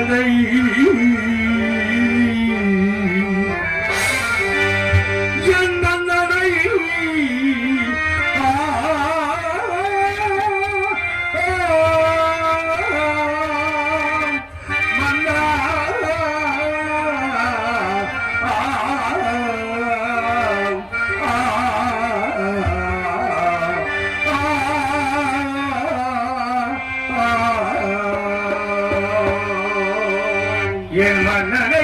மன்னனை என் மன்னனை மன்னா என் மன்னனை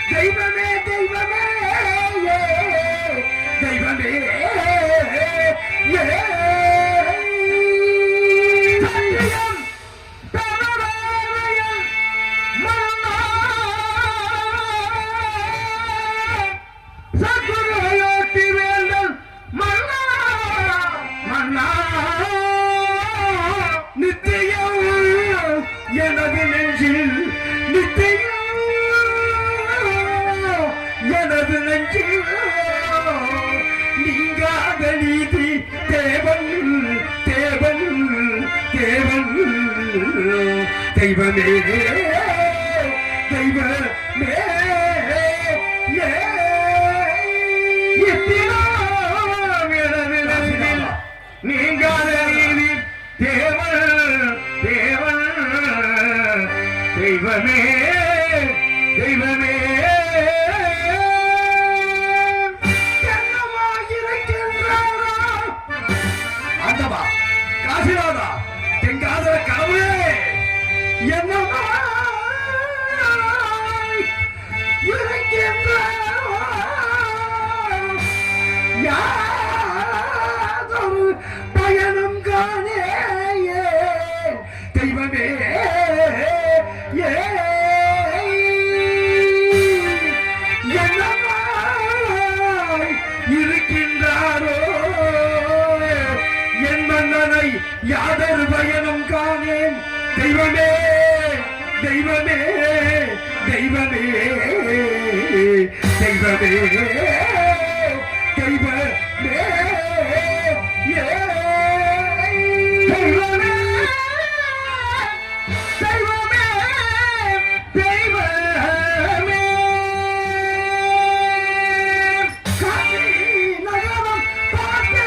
தெய்வமே தெய்வமே தெய்வமே சத்தியம் தவறாமையன் மன்னா சக்குரையோட்டி வேந்தன் மன்னா மன்னா நித்தியம் எனது நெஞ்சில் நித்தியம் எனது நெஞ்சில் நீங்காத நீதி தேவன் தேவன் தேவன் தெய்வமே தெய்வமே நீங்காத நீதி தேவன் தேவன் தெய்வமே தெய்வமே காசிநாதா எங்காத கடவுளே என்னமா யாதொரு பயணம் காணே தெய்வமே என்னமா இருக்கின்றாரோ என் மன்னனை யாதொரு பயணம் காணேன் தெய்வமே தெய்வமே தெய்வமே தெய்வமே தெய்வமே தெய்வமே தெய்வமே தெய்வமே காசி நகரம் பார்த்து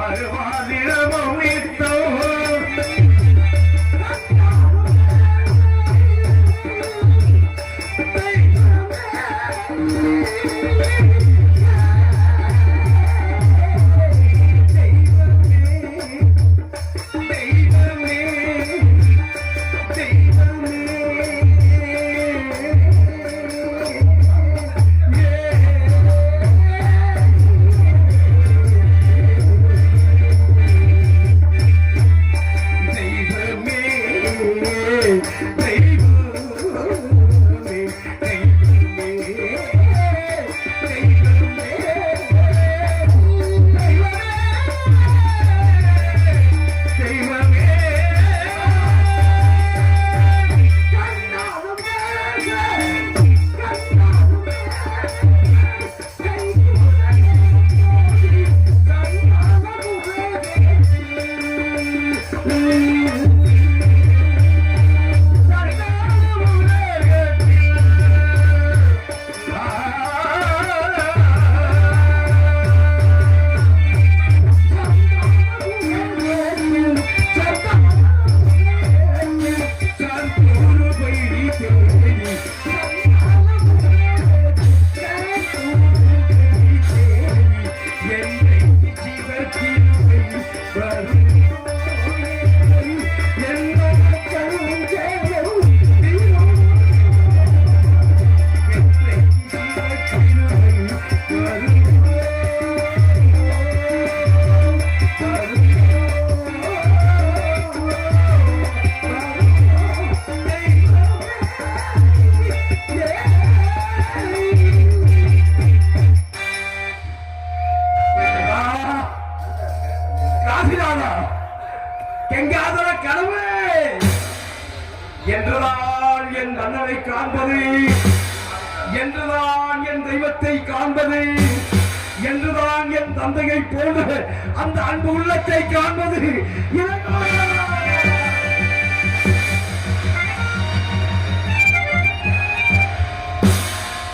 மறுவாதிரமும் இட்டோ எங்காதர கனவு என்றுதான் என் அண்ணனை காண்பது, என்றுதான் என் தெய்வத்தை காண்பது, என்றுதான் என் தந்தையை போன்ற அந்த அன்பு உள்ளத்தை காண்பது.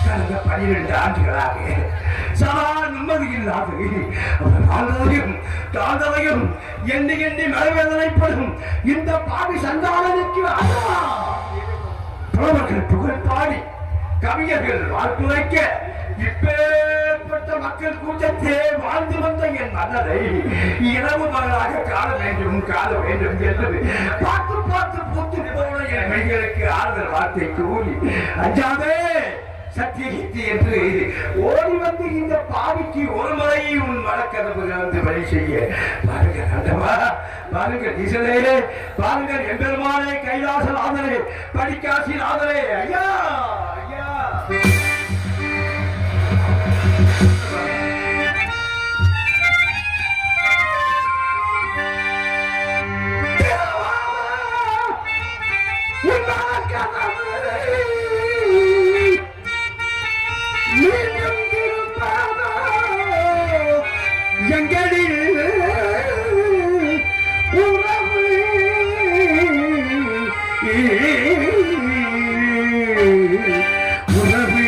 கடந்த 12 ஆண்டுகளாக சதா நிம்மதி இல்லாது தாழ்ந்ததையும் எண்ணி எண்ணி மனவேதனைப்படும் இந்த பாவி சந்தானனுக்கு புலவர்கள் புகழ் பாடி கவிஞர்கள் வாழ்த்துரைக்க இப்பேற்பட்ட மக்கள் கூட்டத்தே வாழ்ந்து வந்த என் மன்னரை இரவு மகளாக காண வேண்டும் என்று பார்த்து பார்த்து பூத்து போன என் மைகளுக்கு ஆறுதல் வார்த்தை கூறி அஞ்சாதே சத்தியகித்தி என்று ஓடி வந்து இந்த பாவிக்கு ஒரு முறை உன் வழக்கதவு வழி செய்ய பாருங்க ஆண்டவா, பாருங்க ஈசனே, பாருங்க எம்பெருமானே, கைலாசநாதனே, படிக்காசிநாதனே, ஐயா ஐயா. உறவு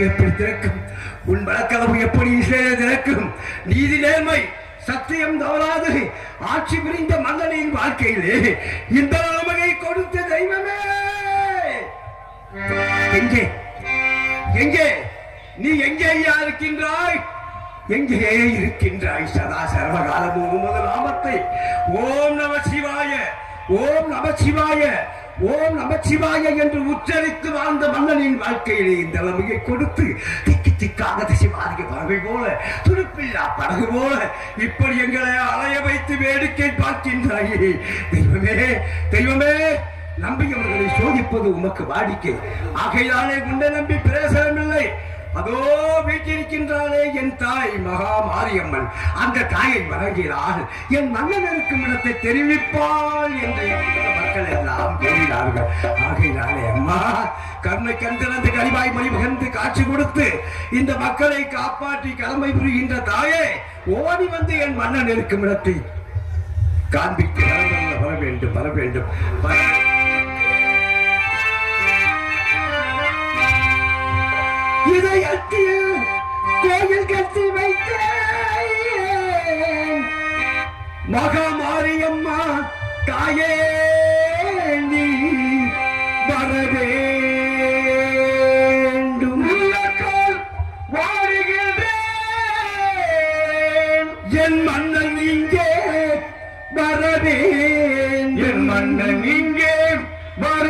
எப்படி திறக்கும் உன் வழக்களவு எப்படி திறக்கும் நீதி நேர்மை சத்தியம் தவறாது ஆட்சி புரிந்த மன்னனின் வாழ்க்கையிலே இந்த நிலைமையை கொடுத்த தெய்வமே எங்கே எங்கே நீ எங்கே இருக்கின்றாய் எங்கே இருக்கின்றாய் சதா சர்வகாலமும் உமது நாமத்தை ஓம் நம சிவாய ஓம் நம சிவாய ஓம் நமச்சிவாய என்று உச்சரித்து வாழ்ந்த மன்னனின் வாழ்க்கையிலே இந்த நிலைமையை கொடுத்து திக்கு திக்காக திசைவாதிக பறவை போல துடுப்பில்லா படகு போல இப்படி எங்களை அலைய வைத்து வேடிக்கை பார்க்கின்றாயே தெய்வமே தெய்வமே நம்பியவர்களை சோதிப்பது உமக்கு வாடிக்கை ஆகையாலே உன்னை நம்பி பிரயோசனமில்லை அதோ வீட்டிருக்கின்றாளே என் தாய் மகா மாரியம்மன் அந்த தாயை வணங்கினால் என் மன்னன் இருக்கும் இடத்தை தெரிவிப்பாள் என்று மக்கள் எல்லாம் கூறினார்கள் ஆகையினாலே அம்மா கண்ணை கண்டிருந்து கனிவாய் மொழி மகந்து காட்சி கொடுத்து இந்த மக்களை காப்பாற்றி கடமை புரிகின்ற தாயே ஓடி வந்து என் மன்னன் இருக்கும் இடத்தை காண்பித்து வர வேண்டும் வர வேண்டும் இதயத்தில் கோயில் கட்டி வைத்தேன் மகாமாரியம்மா தாயே நீ வர வேண்டும் வாடுகிறேன் என் மன்னன் இங்கே வர வேண்டும் என் மன்னன் இங்கே வர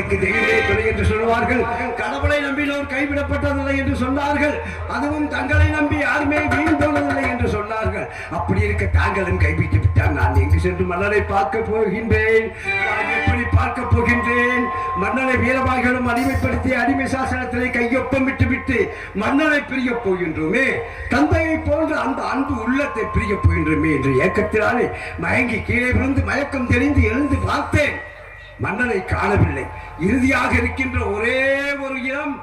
மனிதனுக்கு தெய்வமே துணை என்று சொல்வார்கள். கடவுளை நம்பினோர் கைவிடப்பட்டதில்லை என்று சொன்னார்கள். அதுவும் தங்களை நம்பி யாருமே வீண் போனதில்லை என்று சொன்னார்கள். அப்படி இருக்க தாங்களும் கைவிட்டு விட்டால் நான் எங்கு சென்று மன்னரை பார்க்க போகின்றேன்? நான் எப்படி பார்க்க போகின்றேன்? மன்னரை வீரவாகிகளும் அடிமைப்படுத்தி அடிமை சாசனத்திலே கையொப்பம் விட்டு மன்னரை பிரிய போகின்றோமே, தந்தையை போன்ற அந்த அன்பு உள்ளத்தை பிரிய போகின்றோமே என்று ஏக்கத்தினாலே மயங்கி கீழே விழுந்து மயக்கம் தெரிந்து எழுந்து பார்த்தேன். மன்னரை காணவில்லை. இறுதியாக இருக்கின்ற ஒரே ஒரு இடம்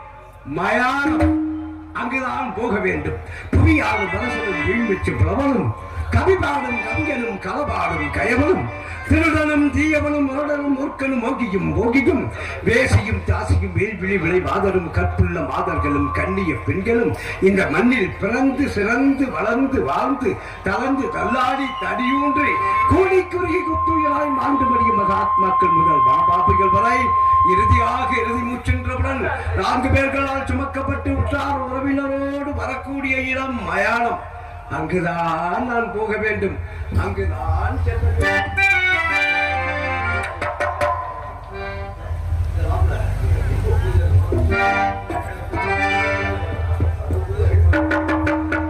மயானம். அங்குதான் போக வேண்டும். புவியாலும் மனசனும் வீழ்மிச்சு புலவனும் கவிபாடும் கவிஞனும் களபாடும் கயவனும் திருடனும் தீயவனும் முரடனும் மூர்க்கனும் மோகியும் வேசியும் தாசியும் வேல்விழி விளை மாதரும் கற்புள்ள மாதர்களும் கண்ணிய பெண்களும் இந்த மண்ணில் பிறந்து சிறந்து வளர்ந்து வாழ்ந்து தளர்ந்து தள்ளாடி தடியூன்றி கூடி குறுகி குத்துயிராய் மாண்டு மடியும் மகாத்மாக்கள் முதல் மாபாபிகள் வரை இறுதியாக இறுதி மூச்சென்றவுடன் 4 பேர்களால் சுமக்கப்பட்டு உற்றார் உறவினரோடு வரக்கூடிய இடம் மயானம். அங்குதான் நான் போக வேண்டும். அங்குதான்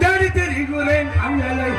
தேடி தெரிகிறேன் அங்கலை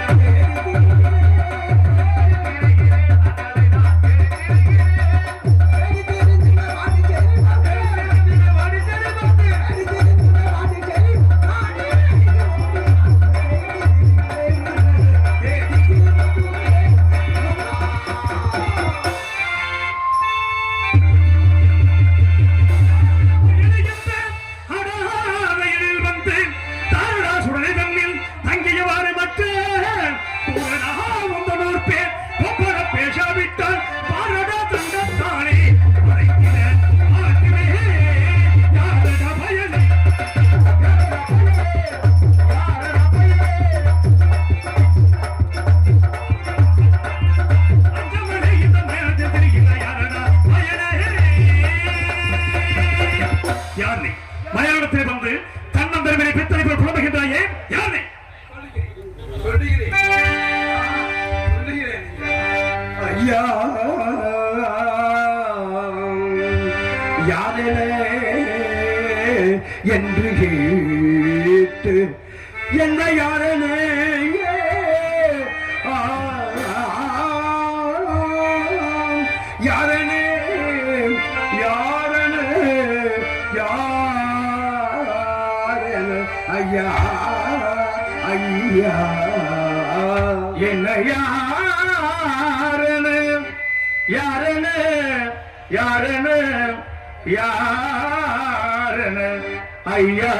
என்று கேட்டு என்ன யாரனே யாரனே யாரனே யாரன ஐயா ஐயா என்ன யாரன யாரன யாரன யாரன ஐயா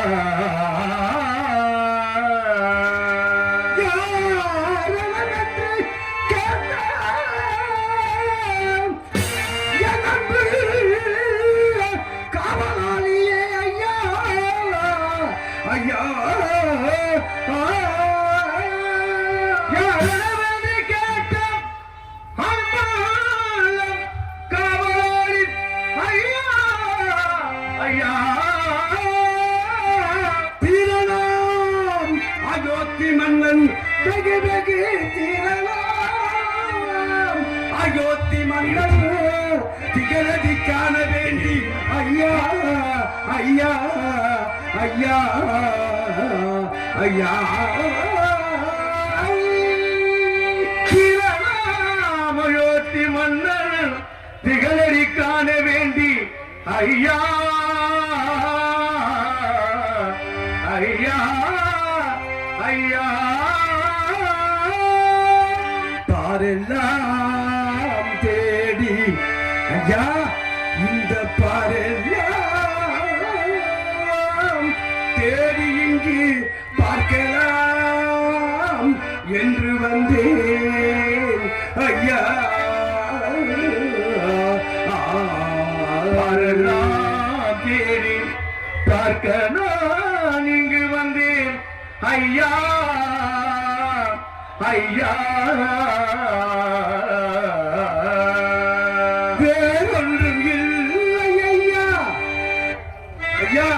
காவலாளியே ஐயா ஐயா கேட்ட காவலாளி ஐயா ஐயா மன்னன் வெகு வெகு தீரலாம் அயோத்தி மன்னன் திகழதி காண வேண்டி ஐயா ஐயா ஐயா ஐயா தீரலாம் அயோத்தி மன்னன் திகழதி காண வேண்டி ஐயா ஐயா ஐயா பாரெல்லாம் தேடி ஐயா இந்த பாரெல்லாம் தேடி இங்கு பார்க்கலாம் என்று வந்தேன் ஐயா பாரெல்லாம் தேடி பார்க்க நான் இங்கு வந்தேன் ஐயா ஐயா வேறொன்றும் இல்லை ஐயா ஐயா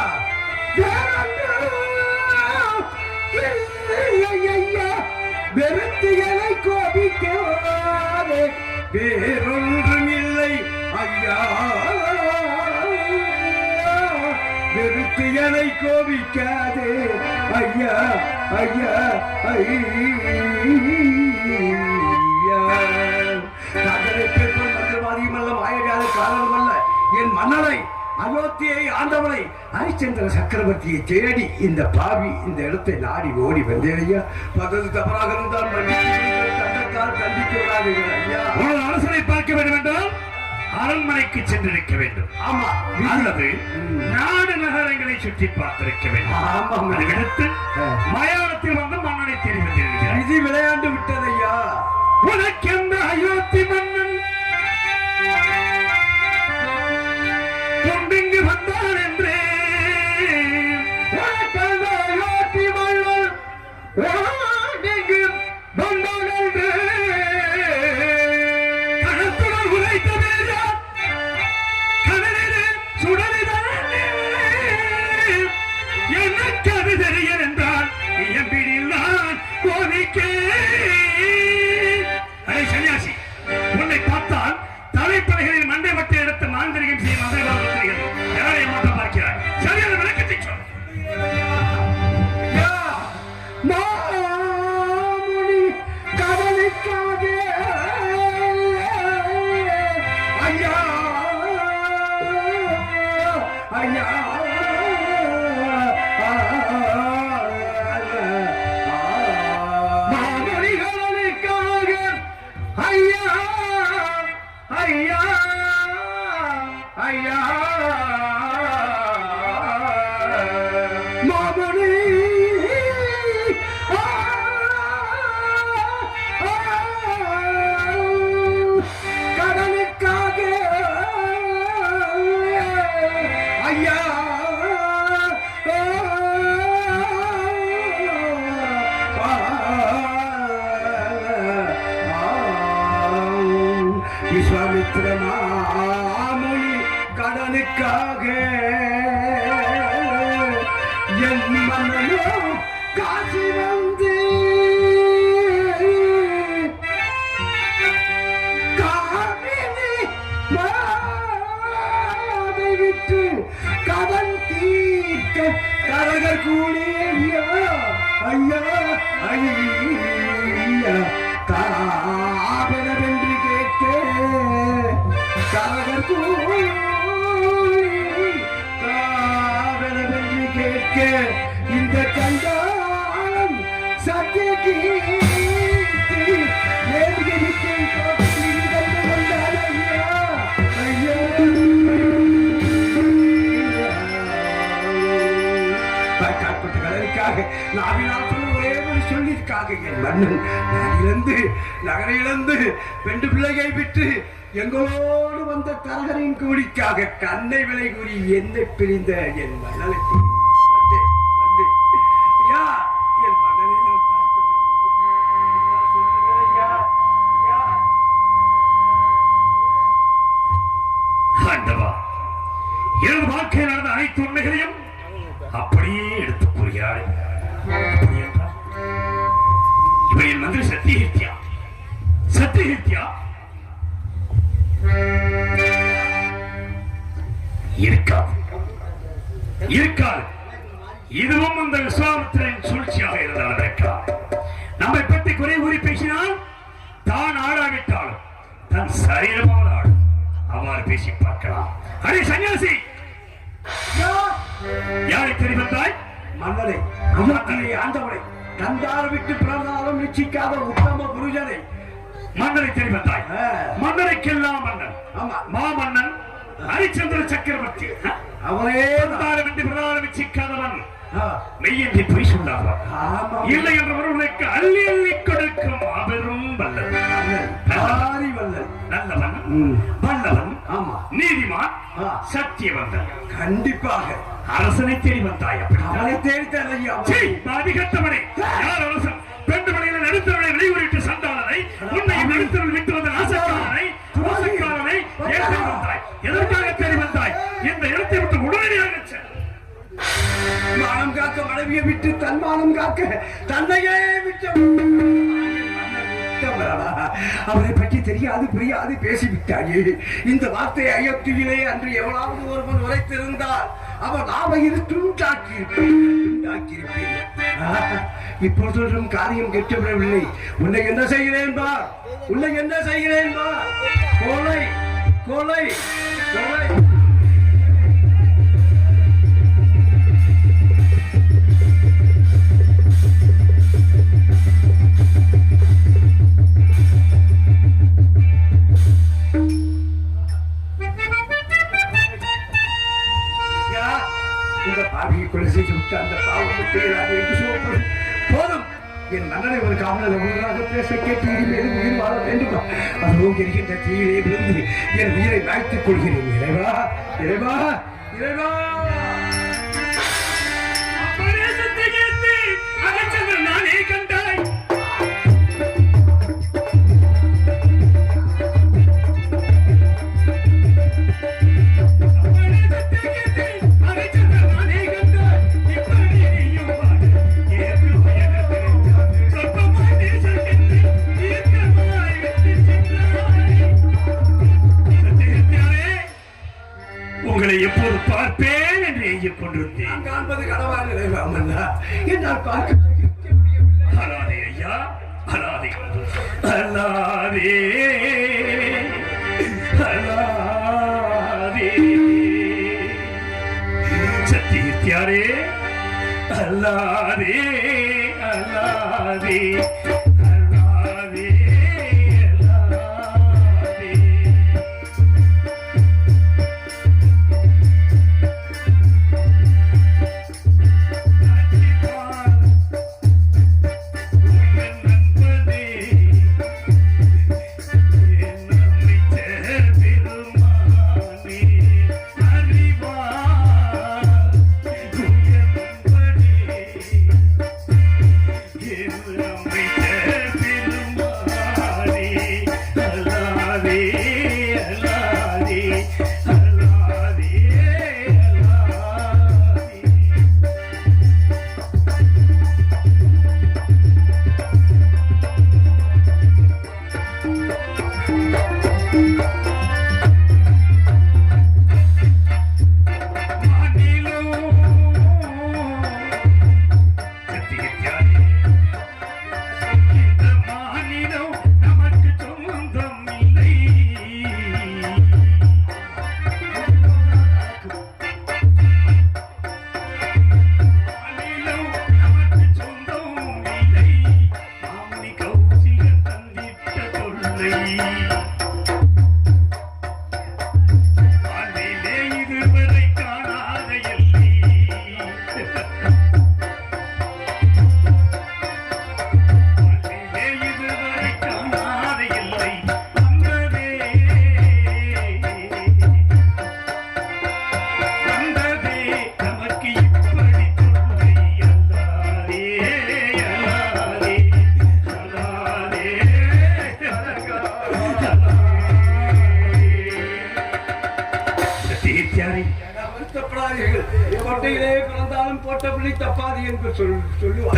ஐயா வெறுத்துகளை கோபிக்காதே வேறொன்றும் இல்லை ஐயா வெறுத்து எனை கோபிக்காதே ஐயா ஐயா மந்திரவாதியுமல்ல மாயகால காரணமல்ல என் மன்னனை அயோத்தியை ஆண்டவனை ஹரிச்சந்திர சக்கரவர்த்தியை தேடி இந்த பாவி இந்த இடத்தை நாடி ஓடி வந்தேன் ஐயா. பதது தவறாக இருந்தால் தண்டத்தால் தண்டிக்க விடாதீர்கள் ஐயா. ஒரு அரசனை பார்க்க வேண்டும் என்றால் அரண்மனைக்கு சென்றிருக்க வேண்டும். ஆமா, அல்லது நாடு நகரங்களை சுற்றி பார்த்திருக்க வேண்டும். அடுத்து மயானத்தில் வந்து மன்னனை தெரிவித்து விதி விளையாண்டு விட்டது ஐயா. உனக்கு எந்த அயோத்தி மன்னன் கொண்டிங்கு வந்தான் என்றே அயோத்தி மன்னன் வந்தான் என்றே கணத்துடன் உரைத்த கடலிலே சுடலிதான் எனக்கு அது தெரிய என்றால் எம்பிடில் நான் கோவிக்கே. அரை சன்னியாசி, உன்னை பார்த்தால் தலைப்படைகளில் மண்டை வட்டை எடுத்து மாந்திரிகம் செய்யும் மந்திரவாதத்தில் யாரை மாற்ற பார்க்கிறார்? சரியான விளக்கத்தை சொல். மாமுனி கடலுக்காக ஐயா ஐயா மாமுனி கடலுக்காக ஐயா ஐயா ஐயா மாமுனி கடலுக்காக ஐயா விஸ்வாமித்திர மாமுனி கடலுக்காக என் மன்னனோ காசி வந்து காமினி மாதை விட்டு கடன் தீர்க்க கரகர் கூலி ஐயா ஐயா ஐயா காவலவென்று கேட்க கரகர் கூலி காவலவென்று கேட்க இந்த கண்டாளம் சத்திய கீர்த்தி நேர்கரிக்கை கோபத்தில் கண்டு கொண்டாள் ஐயா ஐயா. காட்பட்டு கடலுக்காக நாவினால் சொல்ல ஒரே ஒரு சொல்லிற்காக என் மன்னன் நகரை இழந்து பெண்டு பிள்ளையை விட்டு எங்களோடு வந்த கரகரின் கூலிக்காக கண்ணை விலை கூறி என்னை பிரிந்த என் மன்னனை வந்தேன் வந்தேன் ஐயா. என் மன்னனை நான் பார்க்க வேண்டும் ஐயா. சொல்லுங்கள் ஐயா ஐயா. ஆண்டவா, எனது வாழ்க்கையில் நடந்த அனைத்து உண்மைகளையும் அப்படியே எடுத்து கூறுகிறாள். அப்படி என்றால் இவன் என் மந்திரி சத்தியஹித்யா சத்தியஹித்யா இருக்காது இருக்காது. இதுவும் அந்த விஸ்வாமித்திரன் சூழ்ச்சியாக இருந்தால் இருக்காது. நம்மை பற்றி குறை கூறி பேசினால் தான் ஆடாவிட்டாலும் தன் சரீரமாக ஆடும். அவ்வாறு பேசி பார்க்கலாம். அடே சன்னியாசி, யாரை தெரிவித்தாய்? மன்னனை அயோத்தியை ஆண்டவனை தந்தார விட்டு பிறந்தாலும் நிச்சயிக்காத உத்தம புருஷனை மன்னனை தெரிவித்தாய். மன்னனுக்கெல்லாம் மன்னன். ஆமா, மாமன்னன் ஹரிச்சந்திர சக்கரவர்த்தி. அவரே தந்தார விட்டு பிறந்தாலும் நிச்சயிக்காதவன் மெய்யின்றி பொய் சொல்லாதவன். இல்லை என்ற ஒருவனுக்கு அள்ளி அள்ளி கொடுக்கும் மாபெரும் வல்லன். நல்லவன், வல்லவன், நீதிமான், சத்தியவந்தன். கண்டிப்பாக அரசனை தேடி வந்தாய். அவனை தேடித்தான் அதிகத்தவனே, யார் அரசன்? பெண்டு மனையில் நடுத்தவனை வெளியூரிட்டு சண்டாளனை, உன்னை நடுத்தவன் விட்டு வந்த நாசக்காரனை, மோசக்காரனை ஏன் தேடி வந்தாய்? எதற்காக தேடி வந்தாய்? இந்த இடத்தை விட்டு உடனடியாக செல். மானம் காக்க மனைவியை விட்டு தன்மானம் காக்க தன்னையே விட்டு அவரை பற்றி தெரியாது புரியாது பேசிவிட்டாயே. இந்த வார்த்தை அயோத்தியிலே அன்று எவனாவது ஒருவன் உரைத்திருந்தால் அவன் நாவையில் துண்டாக்கியிருப்பேன். இப்பொழுது சொல்லும் காரியம் கெட்டுவிடவில்லை. உன்னை என்ன செய்கிறேன் பா, உன்னை என்ன செய்கிறேன் பா. கொலை கொலை கொலை. கொலை செய்து விட்டு அந்த பாவம் போதும். என் மன்னனை ஒரு காவலர் ஒன்றாக பேச கேட்டு இனிமேல் உயிர் வாழ வேண்டுமா? அதுவும் எரிகின்ற தீயிலே விழுந்து என் உயிரை வாய்த்துக் கொள்கிறேன். இறைவா இறைவா இறைவா. நானே கண்டாய் உங்களை எப்போது பார்ப்பேன் என்று எண்ணிக் கொண்டிருந்தேன். காண்பது கனவாக நிறைவாமல்லா என்னால் பார்க்க அலாதே ஐயா, அலாதே அலாதே அலாதே. சத்தியத்தியாரே அல்லாதே அல்லாதே அல்லாதே அல்லாதே.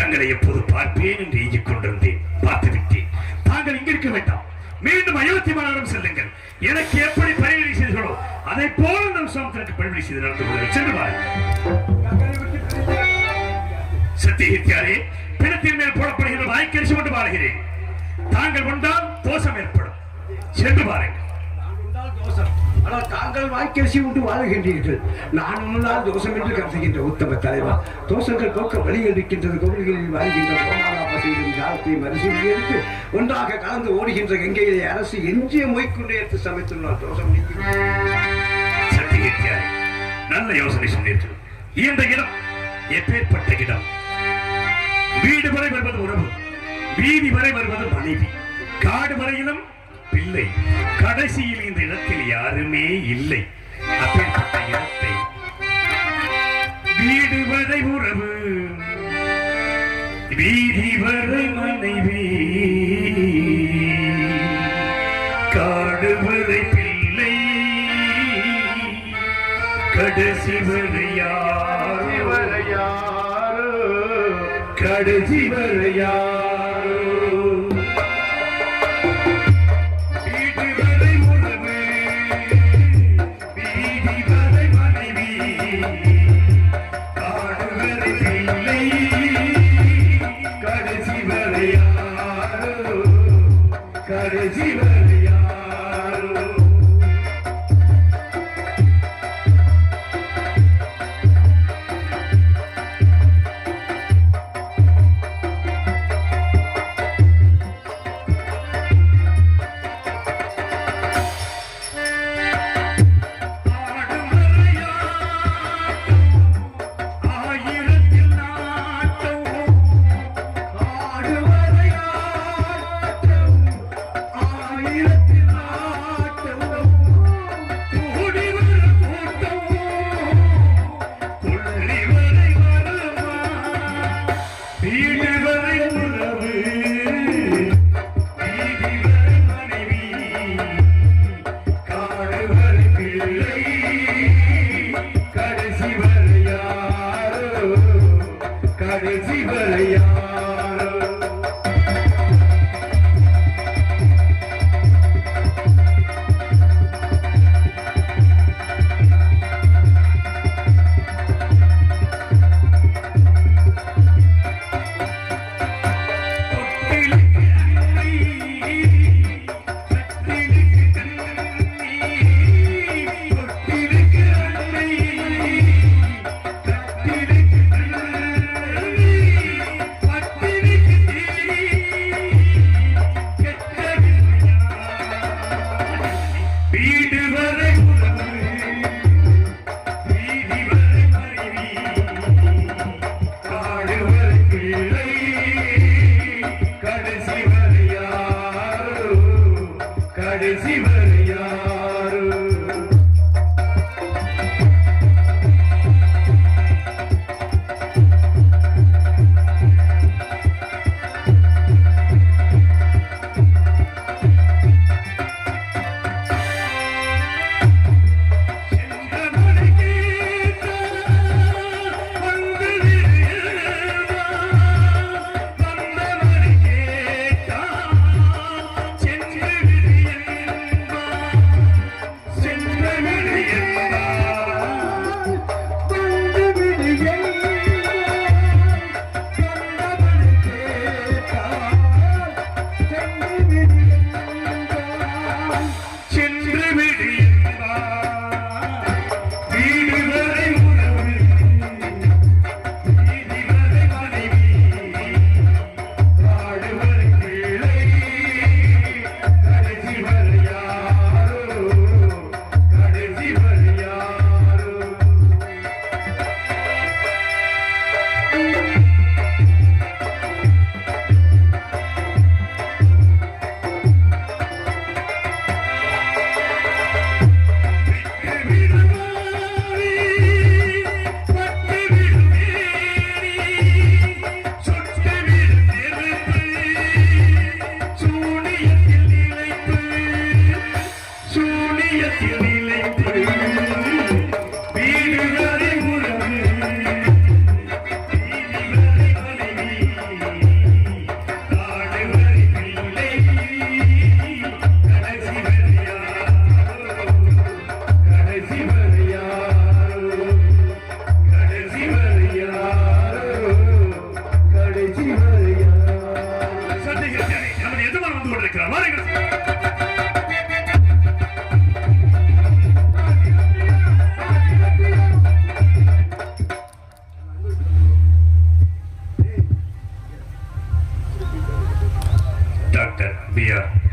தங்களை எப்போது பார்ப்பேன் என்று எண்ணிக் கொண்டிருந்தேன். பார்த்துவிட்டேன். தாங்கள் இங்கிருக்க வேண்டாம். மீண்டும் அயோத்தி மாநகரம் செல்லுங்கள். எனக்கு எப்படி பரிவரை செய்தீர்களோ அதை போல நம் சாமத்திற்கு பரிவரை செய்து நடந்து கொள்ளுங்கள். சென்று சத்தியத்தியாரே, பிணத்தின் மேல் போடப்படுகிற வாய்க்கரிசி கொண்டு வாழ்கிறேன். தாங்கள் கொண்டால் தோஷம் ஏற்படும். சென்று பாருங்கள். ஆனால் தாங்கள் வாய்க்கரிசி விட்டு வாழுகின்றீர்கள். நான் முன்னால் தோஷம் என்று கருதுகின்ற உத்தம தலைவா, தோஷங்கள் போக்க வழிகள் இருக்கின்றது. கோவில்களில் வாழ்கின்ற சோமாலாபாசையிலும் ஜாலத்தை மரிசீலி எடுத்து ஒன்றாக கலந்து ஓடுகின்ற கங்கையிலே அரசு எஞ்சிய மொய்க்குண்டை எடுத்து சமைத்துள்ளார். தோஷம் சத்தியத்தியாரே, நல்ல யோசனை சொன்னீர்கள். இந்த இடம் எப்பேற்பட்ட இடம்? வீடு வரை வருவது உறவு, வீதி வரை வருவது மனைவி, காடு வரையிலும் பிள்ளை, கடைசியில் இந்த இடத்தில் யாருமே இல்லை. அப்பேற்பட்ட இடத்தை வீடு வரை உறவு, வீதி வரை மனைவி, காடு வரை பிள்ளை, கடைசி வரை யாரோ, கடைசி வரை யாரோ. வீடு வரை உறவு, வீதி வரை மனைவி, கடைசி வரை யாரோ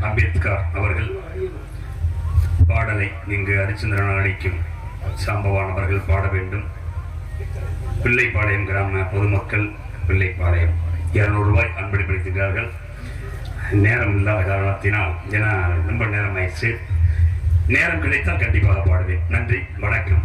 அம்பேத்கர் அவர்கள் பாடலை இங்கு ஹரிச்சந்திரன் அளிக்கும் சாம்பவான் அவர்கள் பாட வேண்டும். பிள்ளைப்பாளையம் கிராம பொதுமக்கள் பிள்ளைப்பாளையம் 200 ரூபாய் அன்பளிப்படுத்துகிறார்கள். நேரம் இல்லாத காரணத்தினால் ஏன்னா ரொம்ப நேரம் ஆயிடுச்சு. நேரம் கிடைத்தால் கண்டிப்பாக பாடுவேன். நன்றி, வணக்கம்.